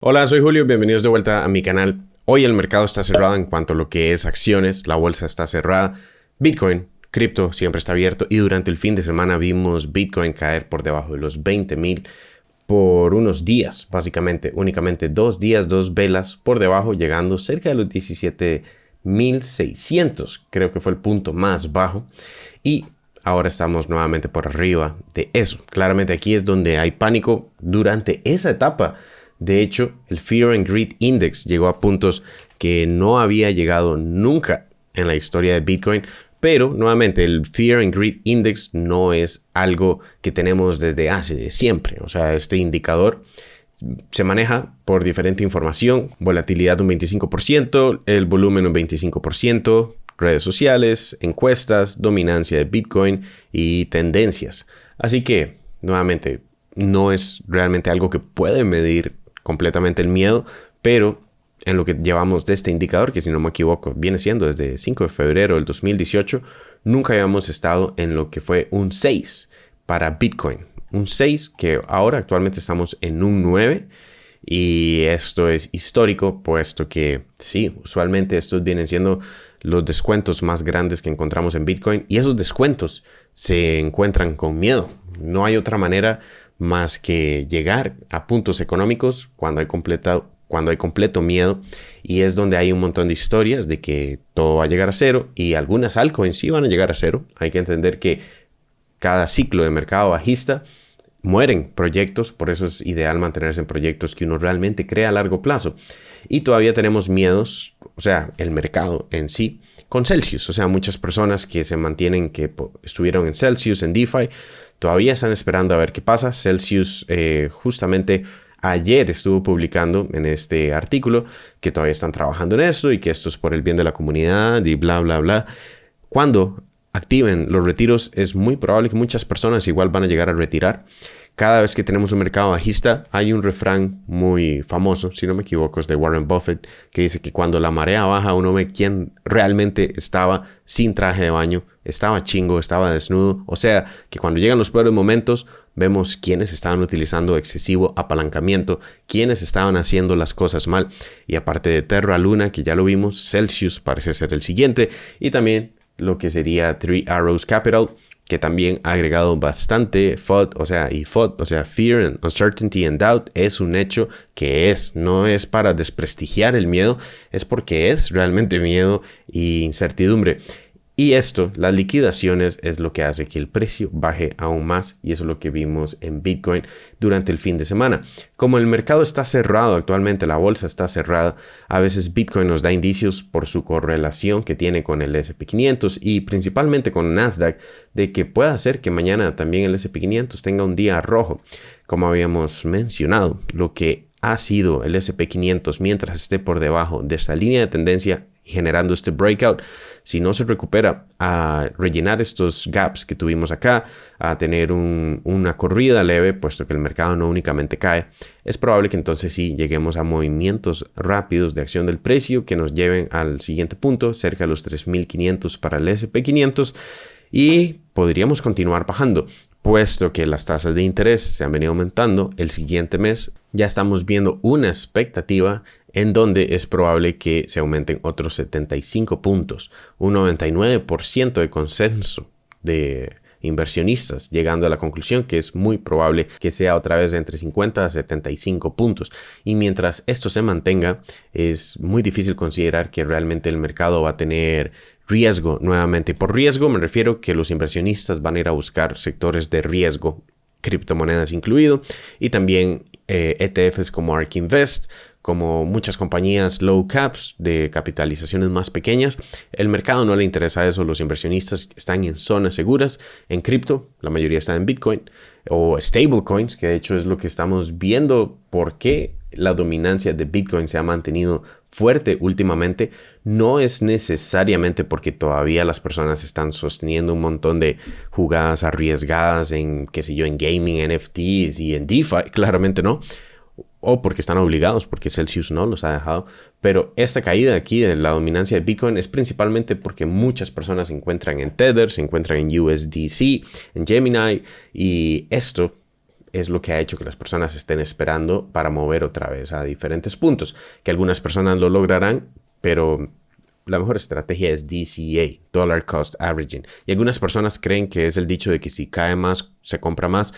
Hola, soy Julio, bienvenidos de vuelta a mi canal. Hoy el mercado está cerrado en cuanto a lo que es acciones, la bolsa está cerrada, Bitcoin, cripto siempre está abierto y durante el fin de semana vimos Bitcoin caer por debajo de los 20,000 por unos días, básicamente, únicamente 2 días, 2 velas por debajo, llegando cerca de los 17,600, creo que fue el punto más bajo y ahora estamos nuevamente por arriba de eso. Claramente aquí es donde hay pánico durante esa etapa. De hecho, el Fear and Greed Index llegó a puntos que no había llegado nunca en la historia de Bitcoin. Pero, nuevamente, el Fear and Greed Index no es algo que tenemos desde hace siempre. O sea, este indicador se maneja por diferente información. Volatilidad un 25%, el volumen un 25%, redes sociales, encuestas, dominancia de Bitcoin y tendencias. Así que, nuevamente, no es realmente algo que puede medir completamente el miedo, pero en lo que llevamos de este indicador, que si no me equivoco viene siendo desde 5 de febrero del 2018, nunca habíamos estado en lo que fue un 6 para Bitcoin. Un 6 que ahora actualmente estamos en un 9 y esto es histórico, puesto que sí, usualmente estos vienen siendo los descuentos más grandes que encontramos en Bitcoin y esos descuentos se encuentran con miedo. No hay otra manera más que llegar a puntos económicos cuando hay completo miedo, y es donde hay un montón de historias de que todo va a llegar a cero y algunas altcoins sí van a llegar a cero. Hay que entender que cada ciclo de mercado bajista mueren proyectos, por eso es ideal mantenerse en proyectos que uno realmente crea a largo plazo. Y todavía tenemos miedos, o sea, el mercado en sí, con Celsius. O sea, muchas personas que se mantienen, que estuvieron en Celsius, en DeFi, todavía están esperando a ver qué pasa. Celsius justamente ayer estuvo publicando en este artículo que todavía están trabajando en esto y que esto es por el bien de la comunidad y bla, bla, bla. Cuando activen los retiros, es muy probable que muchas personas igual van a llegar a retirar. Cada vez que tenemos un mercado bajista, hay un refrán muy famoso, si no me equivoco, es de Warren Buffett, que dice que cuando la marea baja uno ve quién realmente estaba sin traje de baño, estaba chingo, estaba desnudo. O sea, que cuando llegan los peores momentos, vemos quiénes estaban utilizando excesivo apalancamiento, quiénes estaban haciendo las cosas mal. Y aparte de Terra Luna, que ya lo vimos, Celsius parece ser el siguiente, y también lo que sería Three Arrows Capital, que también ha agregado bastante FUD, o sea, Fear, Uncertainty and Doubt, es un hecho que no es para desprestigiar el miedo, es porque es realmente miedo e incertidumbre. Y esto, las liquidaciones, es lo que hace que el precio baje aún más, y eso es lo que vimos en Bitcoin durante el fin de semana. Como el mercado está cerrado actualmente, la bolsa está cerrada, a veces Bitcoin nos da indicios por su correlación que tiene con el S&P 500 y principalmente con Nasdaq, de que pueda ser que mañana también el S&P 500 tenga un día rojo, como habíamos mencionado. Lo que ha sido el S&P 500 mientras esté por debajo de esta línea de tendencia generando este breakout, si no se recupera a rellenar estos gaps que tuvimos acá, a tener una corrida leve, puesto que el mercado no únicamente cae, es probable que entonces sí lleguemos a movimientos rápidos de acción del precio que nos lleven al siguiente punto, cerca de los 3,500 para el S&P 500, y podríamos continuar bajando. Puesto que las tasas de interés se han venido aumentando, el siguiente mes ya estamos viendo una expectativa en donde es probable que se aumenten otros 75 puntos, un 99% de consenso de inversionistas, llegando a la conclusión que es muy probable que sea otra vez de entre 50 a 75 puntos. Y mientras esto se mantenga, es muy difícil considerar que realmente el mercado va a tener riesgo nuevamente. Por riesgo me refiero que los inversionistas van a ir a buscar sectores de riesgo, criptomonedas incluido, y también ETFs como ARK Invest, como muchas compañías low caps de capitalizaciones más pequeñas. El mercado no le interesa eso, los inversionistas están en zonas seguras, en cripto, la mayoría está en Bitcoin o stablecoins, que de hecho es lo que estamos viendo, por qué la dominancia de Bitcoin se ha mantenido fuerte últimamente. No es necesariamente porque todavía las personas están sosteniendo un montón de jugadas arriesgadas en, qué sé yo, en gaming, NFTs y en DeFi, claramente no. O porque están obligados, porque Celsius no los ha dejado. Pero esta caída aquí de la dominancia de Bitcoin es principalmente porque muchas personas se encuentran en Tether, se encuentran en USDC, en Gemini, y esto es lo que ha hecho que las personas estén esperando para mover otra vez a diferentes puntos, que algunas personas lo lograrán, pero la mejor estrategia es DCA, Dollar Cost Averaging. Y algunas personas creen que es el dicho de que si cae más, se compra más.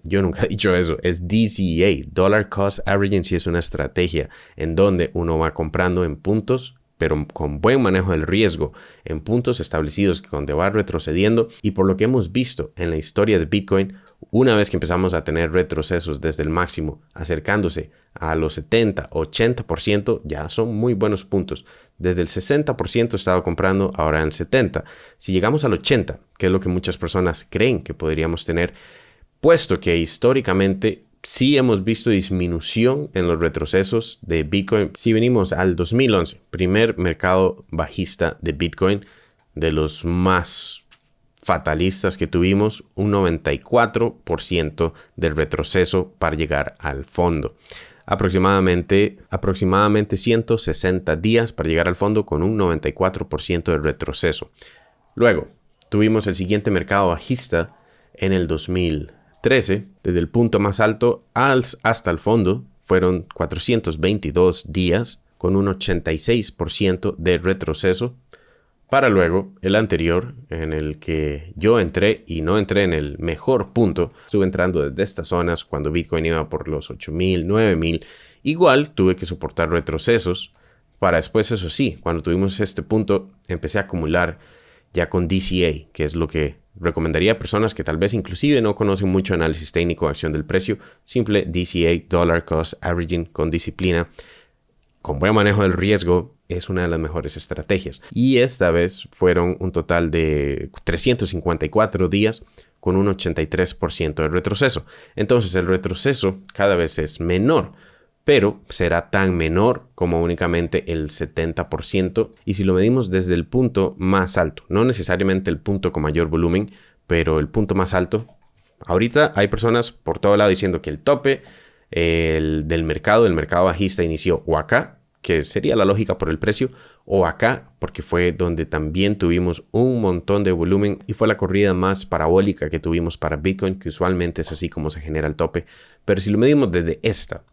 Yo nunca he dicho eso. Es DCA, Dollar Cost Averaging, sí es una estrategia en donde uno va comprando en puntos, pero con buen manejo del riesgo, en puntos establecidos donde va retrocediendo. Y por lo que hemos visto en la historia de Bitcoin, una vez que empezamos a tener retrocesos desde el máximo, acercándose a los 70-80%, ya son muy buenos puntos. Desde el 60% he estado comprando, ahora en el 70%. Si llegamos al 80%, que es lo que muchas personas creen que podríamos tener, puesto que históricamente sí hemos visto disminución en los retrocesos de Bitcoin. Si venimos al 2011, primer mercado bajista de Bitcoin, de los más fatalistas que tuvimos, un 94% del retroceso para llegar al fondo. Aproximadamente 160 días para llegar al fondo con un 94% de retroceso. Luego, tuvimos el siguiente mercado bajista en el 2013, desde el punto más alto hasta el fondo, fueron 422 días con un 86% de retroceso, para luego el anterior, en el que yo entré y no entré en el mejor punto. Estuve entrando desde estas zonas cuando Bitcoin iba por los 8,000, 9,000. Igual tuve que soportar retrocesos para después, eso sí, cuando tuvimos este punto, empecé a acumular ya con DCA, que es lo que recomendaría a personas que tal vez inclusive no conocen mucho análisis técnico de acción del precio. Simple DCA, Dollar Cost Averaging, con disciplina, con buen manejo del riesgo, es una de las mejores estrategias. Y esta vez fueron un total de 354 días con un 83% de retroceso. Entonces el retroceso cada vez es menor, pero será tan menor como únicamente el 70%. Y si lo medimos desde el punto más alto, no necesariamente el punto con mayor volumen, pero el punto más alto, ahorita hay personas por todo lado diciendo que el tope del mercado bajista inició o acá, que sería la lógica por el precio, o acá, porque fue donde también tuvimos un montón de volumen y fue la corrida más parabólica que tuvimos para Bitcoin, que usualmente es así como se genera el tope. Pero si lo medimos desde esta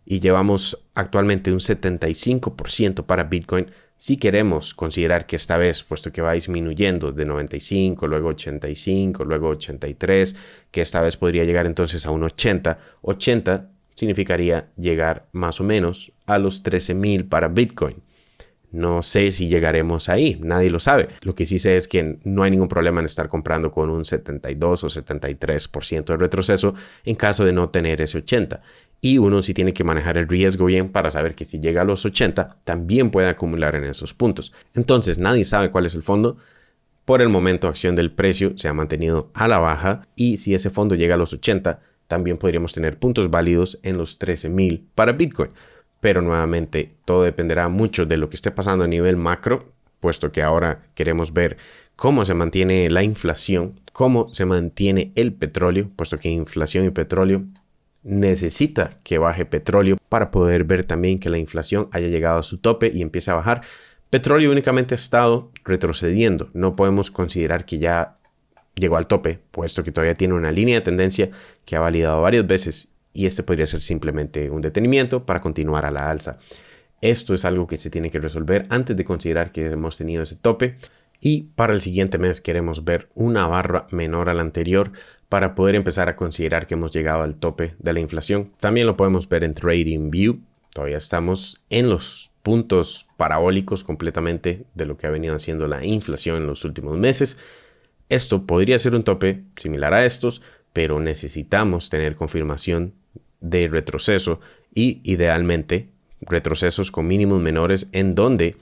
y llevamos actualmente un 75% para Bitcoin, si queremos considerar que esta vez, puesto que va disminuyendo de 95, luego 85, luego 83, que esta vez podría llegar entonces a un 80 significaría llegar más o menos a los 13,000 para Bitcoin. No sé si llegaremos ahí, nadie lo sabe. Lo que sí sé es que no hay ningún problema en estar comprando con un 72 o 73% de retroceso en caso de no tener ese 80. Y uno sí tiene que manejar el riesgo bien para saber que si llega a los 80, también puede acumular en esos puntos. Entonces nadie sabe cuál es el fondo. Por el momento, acción del precio se ha mantenido a la baja y si ese fondo llega a los 80, también podríamos tener puntos válidos en los 13,000 para Bitcoin. Pero nuevamente, todo dependerá mucho de lo que esté pasando a nivel macro, puesto que ahora queremos ver cómo se mantiene la inflación, cómo se mantiene el petróleo, puesto que inflación y petróleo necesita que baje petróleo para poder ver también que la inflación haya llegado a su tope y empiece a bajar. Petróleo únicamente ha estado retrocediendo. No podemos considerar que ya llegó al tope, puesto que todavía tiene una línea de tendencia que ha validado varias veces y este podría ser simplemente un detenimiento para continuar a la alza. Esto es algo que se tiene que resolver antes de considerar que hemos tenido ese tope y para el siguiente mes queremos ver una barra menor a la anterior para poder empezar a considerar que hemos llegado al tope de la inflación. También lo podemos ver en TradingView. Todavía estamos en los puntos parabólicos completamente de lo que ha venido haciendo la inflación en los últimos meses. Esto podría ser un tope similar a estos, pero necesitamos tener confirmación de retroceso y idealmente retrocesos con mínimos menores en donde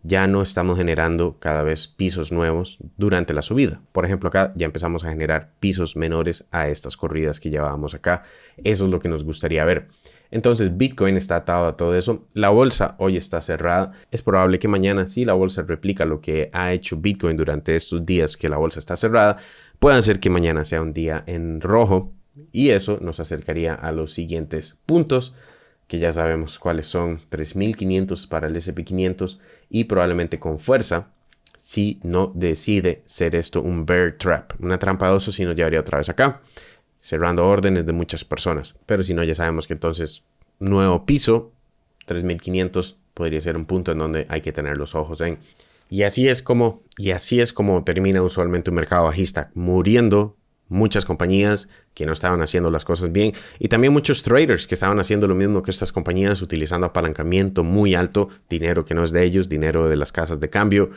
ya no estamos generando cada vez pisos nuevos durante la subida. Por ejemplo, acá ya empezamos a generar pisos menores a estas corridas que llevábamos acá. Eso es lo que nos gustaría ver. Entonces Bitcoin está atado a todo eso. La bolsa hoy está cerrada. Es probable que mañana, si la bolsa replica lo que ha hecho Bitcoin durante estos días que la bolsa está cerrada, puede ser que mañana sea un día en rojo y eso nos acercaría a los siguientes puntos que ya sabemos cuáles son: 3.500 para el S&P 500 y probablemente con fuerza, si no decide ser esto un bear trap, una trampa de oso, si nos llevaría otra vez acá. cerrando órdenes de muchas personas. Pero si no, ya sabemos que entonces nuevo piso, 3.500 podría ser un punto en donde hay que tener los ojos en. Y así es como termina usualmente un mercado bajista, muriendo muchas compañías que no estaban haciendo las cosas bien y también muchos traders que estaban haciendo lo mismo que estas compañías, utilizando apalancamiento muy alto, dinero que no es de ellos, dinero de las casas de cambio,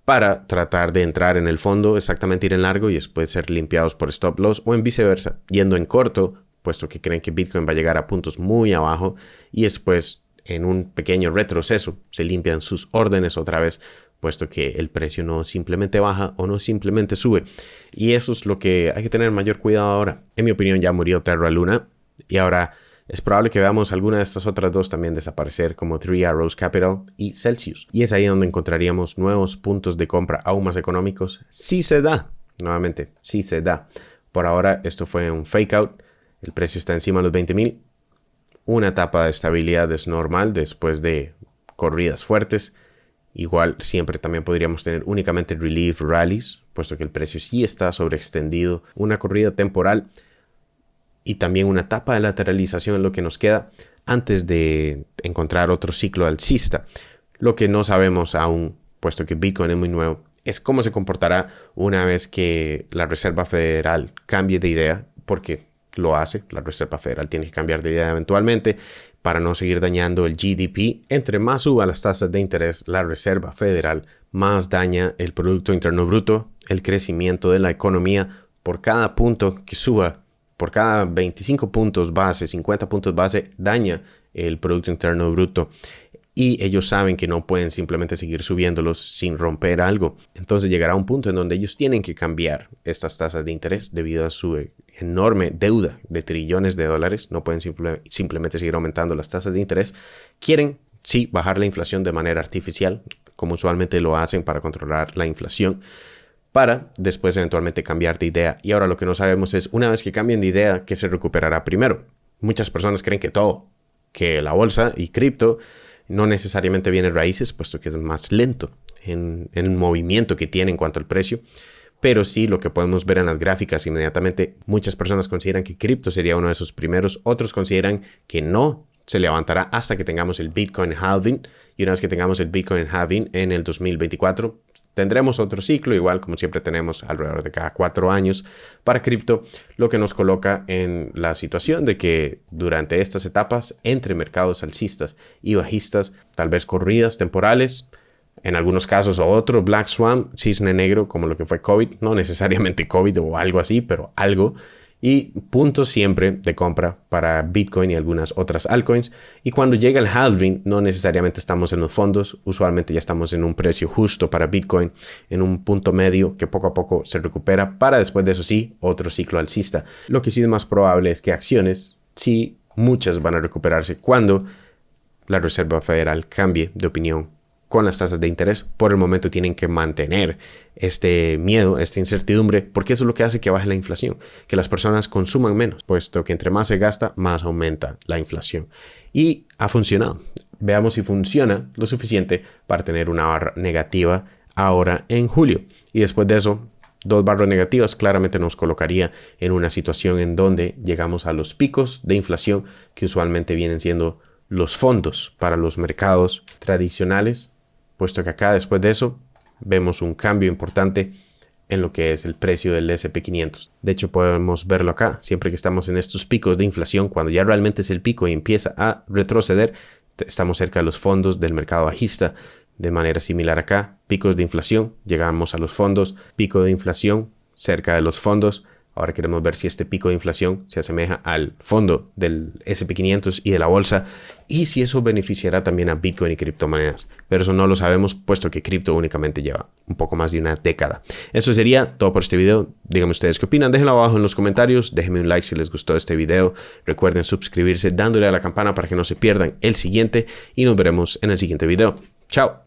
para tratar de entrar en el fondo, exactamente ir en largo y después ser limpiados por stop loss, o en viceversa, yendo en corto, puesto que creen que Bitcoin va a llegar a puntos muy abajo y después en un pequeño retroceso se limpian sus órdenes otra vez, puesto que el precio no simplemente baja o no simplemente sube. Y eso es lo que hay que tener mayor cuidado ahora. En mi opinión, ya murió Terra Luna y ahora es probable que veamos alguna de estas otras dos también desaparecer, como Three Arrows Capital y Celsius. Y es ahí donde encontraríamos nuevos puntos de compra aún más económicos. Sí se da, nuevamente, sí se da. Por ahora esto fue un fake out. El precio está encima de los 20,000. Una etapa de estabilidad es normal después de corridas fuertes. Igual siempre también podríamos tener únicamente relief rallies, puesto que el precio sí está sobreextendido. Una corrida temporal y también una etapa de lateralización es lo que nos queda antes de encontrar otro ciclo alcista. Lo que no sabemos aún, puesto que Bitcoin es muy nuevo, es cómo se comportará una vez que la Reserva Federal cambie de idea, porque lo hace. La Reserva Federal tiene que cambiar de idea eventualmente para no seguir dañando el GDP. Entre más suba las tasas de interés, la Reserva Federal más daña el Producto Interno Bruto, el crecimiento de la economía. Por cada punto que suba, por cada 25 puntos base, 50 puntos base, daña el Producto Interno Bruto. Y ellos saben que no pueden simplemente seguir subiéndolos sin romper algo. Entonces llegará un punto en donde ellos tienen que cambiar estas tasas de interés debido a su enorme deuda de trillones de dólares. No pueden simplemente seguir aumentando las tasas de interés. Quieren, sí, bajar la inflación de manera artificial, como usualmente lo hacen para controlar la inflación, para después eventualmente cambiar de idea. Y ahora lo que no sabemos es, una vez que cambien de idea, ¿qué se recuperará primero? Muchas personas creen que todo, que la bolsa y cripto no necesariamente viene raíces, puesto que es más lento en el movimiento que tiene en cuanto al precio. Pero sí, lo que podemos ver en las gráficas inmediatamente, muchas personas consideran que cripto sería uno de esos primeros. Otros consideran que no se levantará hasta que tengamos el Bitcoin halving. Y una vez que tengamos el Bitcoin halving en el 2024, tendremos otro ciclo, igual como siempre tenemos alrededor de cada 4 años para cripto, lo que nos coloca en la situación de que durante estas etapas, entre mercados alcistas y bajistas, tal vez corridas temporales, en algunos casos o otro, Black Swan, cisne negro, como lo que fue COVID, no necesariamente COVID o algo así, pero algo, y puntos siempre de compra para Bitcoin y algunas otras altcoins. Y cuando llega el halving, no necesariamente estamos en los fondos, usualmente ya estamos en un precio justo para Bitcoin, en un punto medio que poco a poco se recupera, para después de eso sí, otro ciclo alcista. Lo que sí es más probable es que acciones, sí, muchas van a recuperarse cuando la Reserva Federal cambie de opinión con las tasas de interés. Por el momento tienen que mantener este miedo, esta incertidumbre, porque eso es lo que hace que baje la inflación, que las personas consuman menos, puesto que entre más se gasta, más aumenta la inflación. Y ha funcionado. Veamos si funciona lo suficiente para tener una barra negativa ahora en julio. Y después de eso, 2 barras negativas claramente nos colocaría en una situación en donde llegamos a los picos de inflación que usualmente vienen siendo los fondos para los mercados tradicionales, puesto que acá después de eso vemos un cambio importante en lo que es el precio del SP500. De hecho podemos verlo acá, siempre que estamos en estos picos de inflación, cuando ya realmente es el pico y empieza a retroceder, estamos cerca de los fondos del mercado bajista. De manera similar acá, picos de inflación, llegamos a los fondos, pico de inflación cerca de los fondos. Ahora queremos ver si este pico de inflación se asemeja al fondo del SP500 y de la bolsa, y si eso beneficiará también a Bitcoin y criptomonedas. Pero eso no lo sabemos, puesto que cripto únicamente lleva un poco más de una década. Eso sería todo por este video. Díganme ustedes qué opinan, déjenlo abajo en los comentarios, déjenme un like si les gustó este video. Recuerden suscribirse dándole a la campana para que no se pierdan el siguiente, y nos veremos en el siguiente video. ¡Chao!